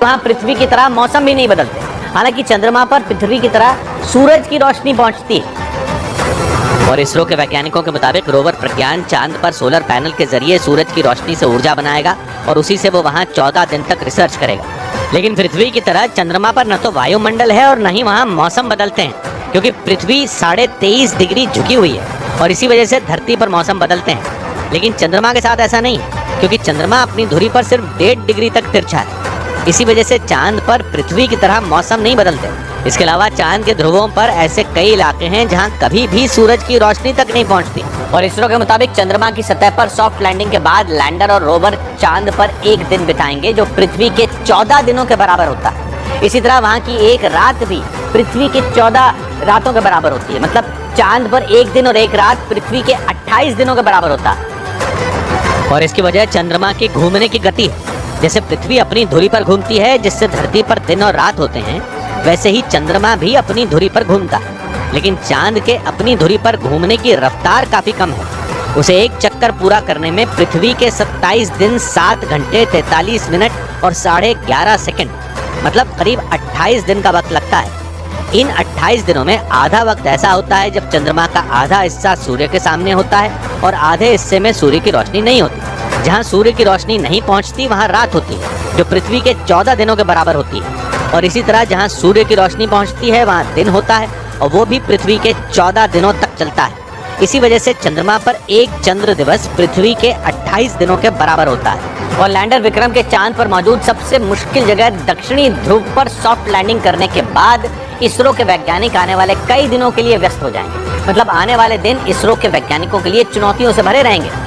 वहाँ पृथ्वी की तरह मौसम भी नहीं बदलते। हालांकि चंद्रमा पर पृथ्वी की तरह सूरज की रोशनी पहुंचती है। और इसरो के वैज्ञानिकों के मुताबिक रोवर प्रज्ञान चांद पर सोलर पैनल के जरिए सूरज की रोशनी से ऊर्जा बनाएगा और उसी से वो वहाँ 14 दिन तक रिसर्च करेगा। लेकिन पृथ्वी की तरह चंद्रमा पर न तो वायुमंडल है और न ही वहाँ मौसम बदलते हैं, क्योंकि पृथ्वी 23.5 डिग्री झुकी हुई है और इसी वजह से धरती पर मौसम बदलते हैं। लेकिन चंद्रमा के साथ ऐसा नहीं है, क्योंकि चंद्रमा अपनी धुरी पर सिर्फ 1.5 डिग्री तक तिरछा है। इसी वजह से चांद पर पृथ्वी की तरह मौसम नहीं बदलते। इसके अलावा चांद के ध्रुवों पर ऐसे कई इलाके हैं जहां कभी भी सूरज की रोशनी तक नहीं पहुंचती। और इसरो के मुताबिक चंद्रमा की सतह पर सॉफ्ट लैंडिंग के बाद लैंडर और रोवर चांद पर 1 दिन बिताएंगे, जो पृथ्वी के 14 दिनों के बराबर होता है। इसी तरह वहाँ की एक रात भी पृथ्वी के 14 रातों के बराबर होती है। मतलब चांद पर 1 दिन और 1 रात पृथ्वी के 28 दिनों के बराबर होता है। और इसकी वजह चंद्रमा की घूमने की गति है। जैसे पृथ्वी अपनी धुरी पर घूमती है, जिससे धरती पर दिन और रात होते हैं, वैसे ही चंद्रमा भी अपनी धुरी पर घूमता है। लेकिन चांद के अपनी धुरी पर घूमने की रफ्तार काफी कम है। उसे एक चक्कर पूरा करने में पृथ्वी के 27 दिन 7 घंटे 43 मिनट और 11.5 सेकंड, मतलब करीब 28 दिन का वक्त लगता है। इन 28 दिनों में आधा वक्त ऐसा होता है जब चंद्रमा का आधा हिस्सा सूर्य के सामने होता है और आधे हिस्से में सूर्य की रोशनी नहीं होती। जहाँ सूर्य की रोशनी नहीं पहुँचती वहाँ रात होती है, जो पृथ्वी के 14 दिनों के बराबर होती है। और इसी तरह जहाँ सूर्य की रोशनी पहुँचती है वहाँ दिन होता है, और वो भी पृथ्वी के 14 दिनों तक चलता है। इसी वजह से चंद्रमा पर एक चंद्र दिवस पृथ्वी के 28 दिनों के बराबर होता है। और लैंडर विक्रम के चांद पर मौजूद सबसे मुश्किल जगह दक्षिणी ध्रुव पर सॉफ्ट लैंडिंग करने के बाद इसरो के वैज्ञानिक आने वाले कई दिनों के लिए व्यस्त हो जाएंगे। मतलब आने वाले दिन इसरो के वैज्ञानिकों के लिए चुनौतियों से भरे रहेंगे।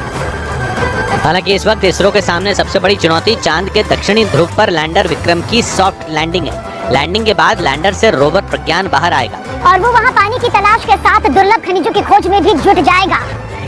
हालांकि इस वक्त इसरो के सामने सबसे बड़ी चुनौती चांद के दक्षिणी ध्रुव पर लैंडर विक्रम की सॉफ्ट लैंडिंग है। लैंडिंग के बाद लैंडर से रोवर प्रज्ञान बाहर आएगा और वो वहाँ पानी की तलाश के साथ दुर्लभ खनिजों की खोज में भी जुट जाएगा।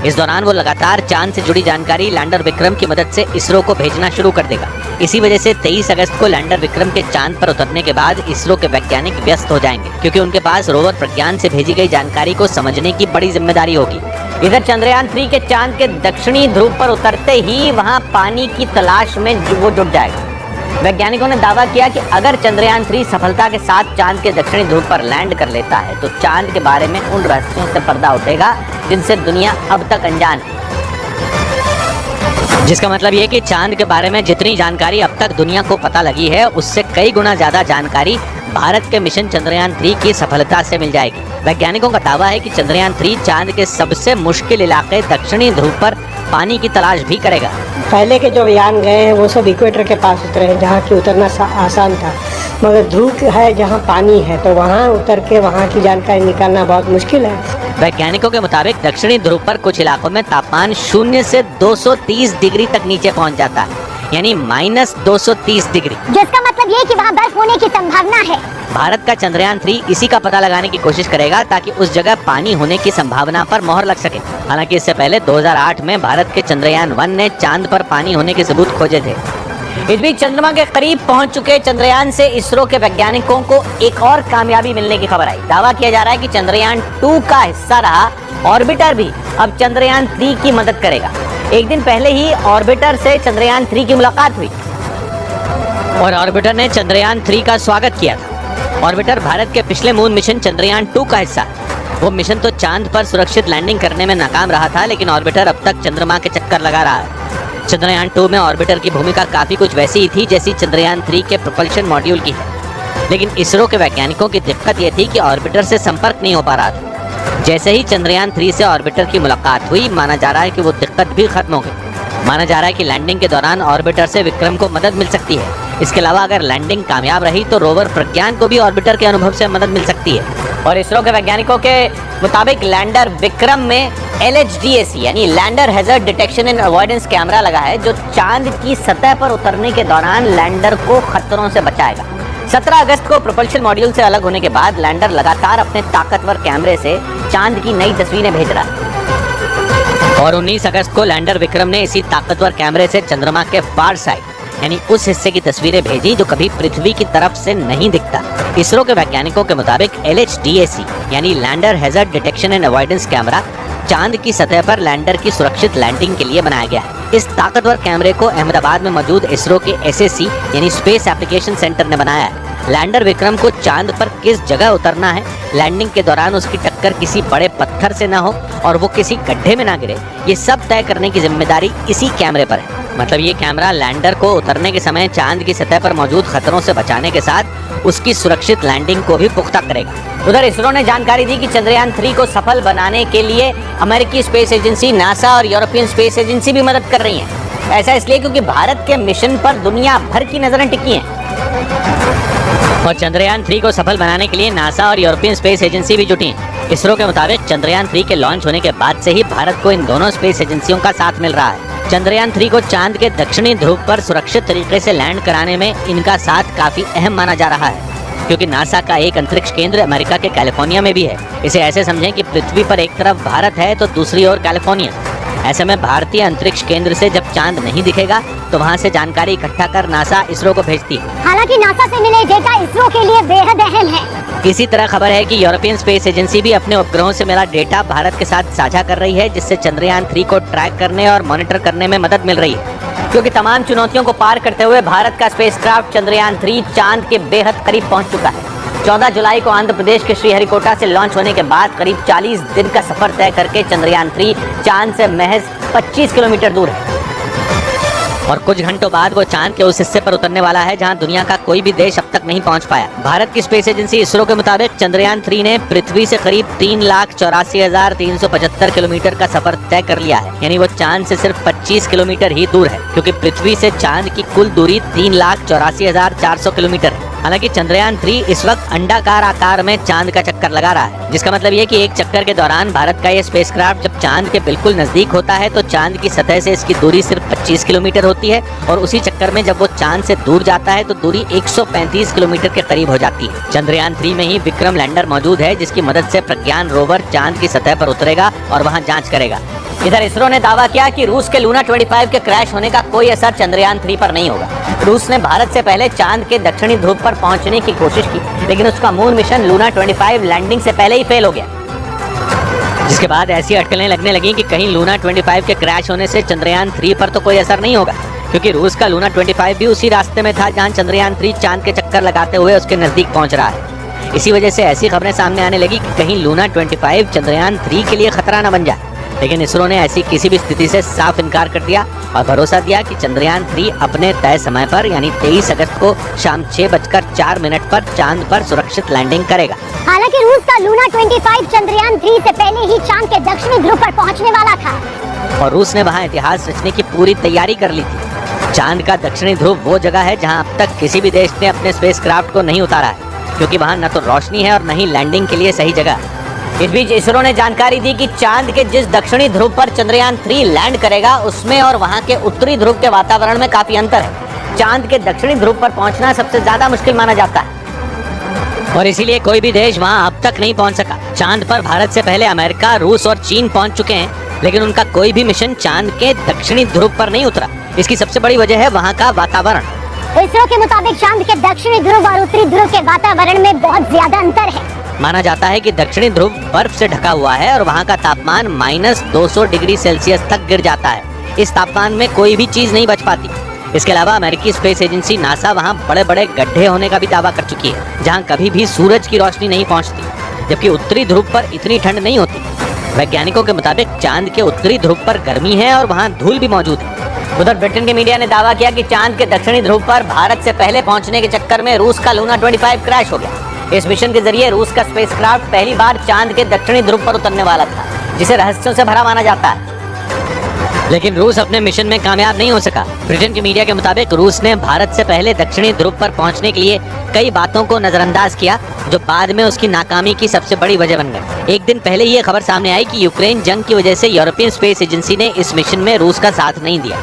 इस दौरान वो लगातार चांद से जुड़ी जानकारी लैंडर विक्रम की मदद से इसरो को भेजना शुरू कर देगा। इसी वजह से 23 अगस्त को लैंडर विक्रम के चांद पर उतरने के बाद इसरो के वैज्ञानिक व्यस्त हो जाएंगे, क्योंकि उनके पास रोवर प्रज्ञान से भेजी गई जानकारी को समझने की बड़ी जिम्मेदारी होगी। इधर चंद्रयान 3 के चांद के दक्षिणी ध्रुव पर उतरते ही वहाँ पानी की तलाश में वो जुट जाएगा। वैज्ञानिकों ने दावा किया कि अगर चंद्रयान 3 सफलता के साथ चांद के दक्षिणी ध्रुव पर लैंड कर लेता है तो चांद के बारे में उन रहस्यों से पर्दा उठेगा जिनसे दुनिया अब तक अनजान है। जिसका मतलब ये कि चांद के बारे में जितनी जानकारी अब तक दुनिया को पता लगी है, उससे कई गुना ज्यादा जानकारी भारत के मिशन चंद्रयान 3 की सफलता से मिल जाएगी। वैज्ञानिकों का दावा है कि चंद्रयान 3 चांद के सबसे मुश्किल इलाके दक्षिणी ध्रुव पर पानी की तलाश भी करेगा। पहले के जो यान गए हैं वो सब इक्वेटर के पास उतरे हैं, जहाँ की उतरना आसान था, मगर ध्रुव है जहाँ पानी है तो वहाँ उतर के वहाँ की जानकारी निकालना बहुत मुश्किल है। वैज्ञानिकों के मुताबिक दक्षिणी ध्रुव पर कुछ इलाकों में तापमान 0 से 230 डिग्री तक नीचे पहुँच जाता है, यानी -230 डिग्री, जिसका मतलब ये कि वहाँ बर्फ होने की संभावना है। भारत का चंद्रयान 3 इसी का पता लगाने की कोशिश करेगा ताकि उस जगह पानी होने की संभावना पर मोहर लग सके। हालांकि इससे पहले 2008 में भारत के चंद्रयान 1 ने चांद पर पानी होने के सबूत खोजे थे। इस बीच चंद्रमा के करीब पहुंच चुके चंद्रयान से इसरो के वैज्ञानिकों को एक और कामयाबी मिलने की खबर आई। दावा किया जा रहा है कि चंद्रयान 2 का हिस्सा रहा ऑर्बिटर भी अब चंद्रयान 3 की मदद करेगा। एक दिन पहले ही ऑर्बिटर से चंद्रयान 3 की मुलाकात हुई और ऑर्बिटर ने चंद्रयान 3 का स्वागत किया था। ऑर्बिटर भारत के पिछले मून मिशन चंद्रयान 2 का हिस्सा है। वो मिशन तो चांद पर सुरक्षित लैंडिंग करने में नाकाम रहा था, लेकिन ऑर्बिटर अब तक चंद्रमा के चक्कर लगा रहा है। चंद्रयान 2 में ऑर्बिटर की भूमिका काफी कुछ वैसी ही थी जैसी चंद्रयान 3 के प्रोपल्शन मॉड्यूल की है। लेकिन इसरो के वैज्ञानिकों की दिक्कत ये थी कि ऑर्बिटर से संपर्क नहीं हो पा रहा था। जैसे ही चंद्रयान 3 से ऑर्बिटर की मुलाकात हुई, माना जा रहा है कि वो दिक्कत भी खत्म हो गई। माना जा रहा है कि लैंडिंग के दौरान ऑर्बिटर से विक्रम को मदद मिल सकती है। इसके अलावा अगर लैंडिंग कामयाब रही तो रोवर प्रज्ञान को भी ऑर्बिटर के अनुभव से मदद मिल सकती है। और इसरो के वैज्ञानिकों के मुताबिक लैंडर विक्रम में LHDAC यानी lander hazard detection and avoidance camera लगा है, जो चांद की सतह पर उतरने के दौरान लैंडर को खतरों से बचाएगा। 17 अगस्त को प्रोपल्शन मॉड्यूल से अलग होने के बाद लैंडर लगातार अपने ताकतवर कैमरे से चांद की नई तस्वीरें भेज रहा है। और 19 अगस्त को लैंडर विक्रम ने इसी ताकतवर कैमरे से चंद्रमा के फार साइड यानी उस हिस्से की तस्वीरें भेजी जो कभी पृथ्वी की तरफ से नहीं दिखता। इसरो के वैज्ञानिकों के मुताबिक LHDAC यानी lander hazard detection and avoidance camera चांद की सतह पर लैंडर की सुरक्षित लैंडिंग के लिए बनाया गया है। इस ताकतवर कैमरे को अहमदाबाद में मौजूद इसरो के SAC यानी स्पेस एप्लीकेशन सेंटर ने बनाया है। लैंडर विक्रम को चांद पर किस जगह उतरना है, लैंडिंग के दौरान उसकी टक्कर किसी बड़े पत्थर से न हो और वो किसी गड्ढे में ना गिरे, ये सब तय करने की जिम्मेदारी इसी कैमरे पर है। मतलब ये कैमरा लैंडर को उतरने के समय चांद की सतह पर मौजूद खतरों से बचाने के साथ उसकी सुरक्षित लैंडिंग को भी पुख्ता करेगा। उधर इसरो ने जानकारी दी कि चंद्रयान 3 को सफल बनाने के लिए अमेरिकी स्पेस एजेंसी नासा और यूरोपियन स्पेस एजेंसी भी मदद कर रही हैं। ऐसा इसलिए क्योंकि भारत के मिशन पर दुनिया भर की नजरें टिकी हैं और चंद्रयान 3 को सफल बनाने के लिए नासा और यूरोपियन स्पेस एजेंसी भी जुटी हैं। इसरो के मुताबिक चंद्रयान 3 के लॉन्च होने के बाद से ही भारत को इन दोनों स्पेस एजेंसियों का साथ मिल रहा है। चंद्रयान 3 को चांद के दक्षिणी ध्रुव पर सुरक्षित तरीके से लैंड कराने में इनका साथ काफी अहम माना जा रहा है, क्योंकि नासा का एक अंतरिक्ष केंद्र अमेरिका के कैलिफोर्निया में भी है। इसे ऐसे समझें कि पृथ्वी पर एक तरफ भारत है तो दूसरी ओर कैलिफोर्निया। ऐसे में भारतीय अंतरिक्ष केंद्र से जब चांद नहीं दिखेगा तो वहां से जानकारी इकट्ठा कर नासा इसरो को भेजती है। हालांकि नासा से मिले डेटा इसरो के लिए बेहद अहम है। इसी तरह खबर है कि यूरोपियन स्पेस एजेंसी भी अपने उपग्रहों से मिला डेटा भारत के साथ साझा कर रही है, जिससे चंद्रयान 3 को ट्रैक करने और मॉनिटर करने में मदद मिल रही है। क्योंकि तमाम चुनौतियों को पार करते हुए भारत का स्पेसक्राफ्ट चंद्रयान 3 चांद के बेहद करीब पहुंच चुका है। 14 जुलाई को आंध्र प्रदेश के श्रीहरिकोटा से लॉन्च होने के बाद करीब 40 दिन का सफर तय करके चंद्रयान 3 चांद से महज 25 किलोमीटर दूर है और कुछ घंटों बाद वो चांद के उस हिस्से पर उतरने वाला है जहां दुनिया का कोई भी देश अब तक नहीं पहुंच पाया। भारत की स्पेस एजेंसी इसरो के मुताबिक चंद्रयान 3 ने पृथ्वी से करीब 3,84,375 किलोमीटर का सफर तय कर लिया है, यानी वो चांद से सिर्फ 25 किलोमीटर ही दूर है, क्योंकि पृथ्वी से चांद की कुल दूरी 3,84,400 किलोमीटर है। हालांकि चंद्रयान 3 इस वक्त अंडाकार आकार में चांद का चक्कर लगा रहा है, जिसका मतलब ये कि एक चक्कर के दौरान भारत का ये स्पेसक्राफ्ट जब चांद के बिल्कुल नजदीक होता है तो चांद की सतह से इसकी दूरी सिर्फ 25 किलोमीटर होती है और उसी चक्कर में जब वो चांद से दूर जाता है तो दूरी 135 किलोमीटर के करीब हो जाती है। चंद्रयान 3 में ही विक्रम लैंडर मौजूद है, जिसकी मदद से प्रज्ञान रोवर चांद की सतह पर उतरेगा और वहाँ जाँच करेगा। इधर इसरो ने दावा किया कि रूस के लूना 25 के क्रैश होने का कोई असर चंद्रयान 3 पर नहीं होगा। रूस ने भारत से पहले चांद के दक्षिणी ध्रुव पर पहुंचने की कोशिश की, लेकिन उसका मून मिशन लूना 25 लैंडिंग से पहले ही फेल हो गया, जिसके बाद ऐसी अटकलें लगने लगी कि कहीं लूना 25 के क्रैश होने से चंद्रयान 3 पर तो कोई असर नहीं होगा, क्योंकि रूस का लूना 25 भी उसी रास्ते में था जहां चंद्रयान 3 चांद के चक्कर लगाते हुए उसके नजदीक पहुंच रहा है। इसी वजह से ऐसी खबरें सामने आने लगी कि कहीं लूना 25 चंद्रयान 3 के लिए खतरा न बन जाए, लेकिन इसरो ने ऐसी किसी भी स्थिति से साफ इनकार कर दिया और भरोसा दिया कि चंद्रयान 3 अपने तय समय पर यानी 23 अगस्त को शाम 6:04 पर चांद पर सुरक्षित लैंडिंग करेगा। हालांकि रूस का लूना 25 चंद्रयान 3 से पहले ही चांद के दक्षिणी ध्रुव पर पहुंचने वाला था और रूस ने वहां इतिहास रचने की पूरी तैयारी कर ली थी। चांद का दक्षिणी ध्रुव वो जगह है जहां अब तक किसी भी देश ने अपने स्पेसक्राफ्ट को नहीं उतारा है, क्योंकि वहां न तो रोशनी है और न ही लैंडिंग के लिए सही जगह। इस बीच इसरो ने जानकारी दी कि चांद के जिस दक्षिणी ध्रुव पर चंद्रयान 3 लैंड करेगा उसमें और वहां के उत्तरी ध्रुव के वातावरण में काफी अंतर है। चांद के दक्षिणी ध्रुव पर पहुंचना सबसे ज्यादा मुश्किल माना जाता है और इसीलिए कोई भी देश वहां अब तक नहीं पहुंच सका। चांद पर भारत से पहले अमेरिका, रूस और चीन पहुंच चुके हैं, लेकिन उनका कोई भी मिशन चांद के दक्षिणी ध्रुव पर नहीं उतरा। इसकी सबसे बड़ी वजह है वहाँ का वातावरण। इसरो के मुताबिक चांद के दक्षिणी ध्रुव और उत्तरी ध्रुव के वातावरण में बहुत ज्यादा अंतर है। माना जाता है कि दक्षिणी ध्रुव बर्फ से ढका हुआ है और वहाँ का तापमान -200 डिग्री सेल्सियस तक गिर जाता है। इस तापमान में कोई भी चीज नहीं बच पाती। इसके अलावा अमेरिकी स्पेस एजेंसी नासा वहाँ बड़े बड़े गड्ढे होने का भी दावा कर चुकी है, जहाँ कभी भी सूरज की रोशनी नहीं पहुँचती, जबकि उत्तरी ध्रुव पर इतनी ठंड नहीं होती। वैज्ञानिकों के मुताबिक चांद के उत्तरी ध्रुव पर गर्मी है और वहाँ धूल भी मौजूद है। उधर ब्रिटेन के मीडिया ने दावा किया कि चांद के दक्षिणी ध्रुव पर भारत से पहले पहुंचने के चक्कर में रूस का लूना 25 क्रैश हो गया। इस मिशन के जरिए रूस का स्पेसक्राफ्ट पहली बार चांद के दक्षिणी ध्रुव पर उतरने वाला था, जिसे रहस्यों से भरा माना जाता है, लेकिन रूस अपने मिशन में कामयाब नहीं हो सका। ब्रिटेन के मीडिया के मुताबिक रूस ने भारत से पहले दक्षिणी ध्रुव पर पहुंचने के लिए कई बातों को नजरअंदाज किया, जो बाद में उसकी नाकामी की सबसे बड़ी वजह बन गए। एक दिन पहले ये खबर सामने आई कि यूक्रेन जंग की वजह से यूरोपियन स्पेस एजेंसी ने इस मिशन में रूस का साथ नहीं दिया।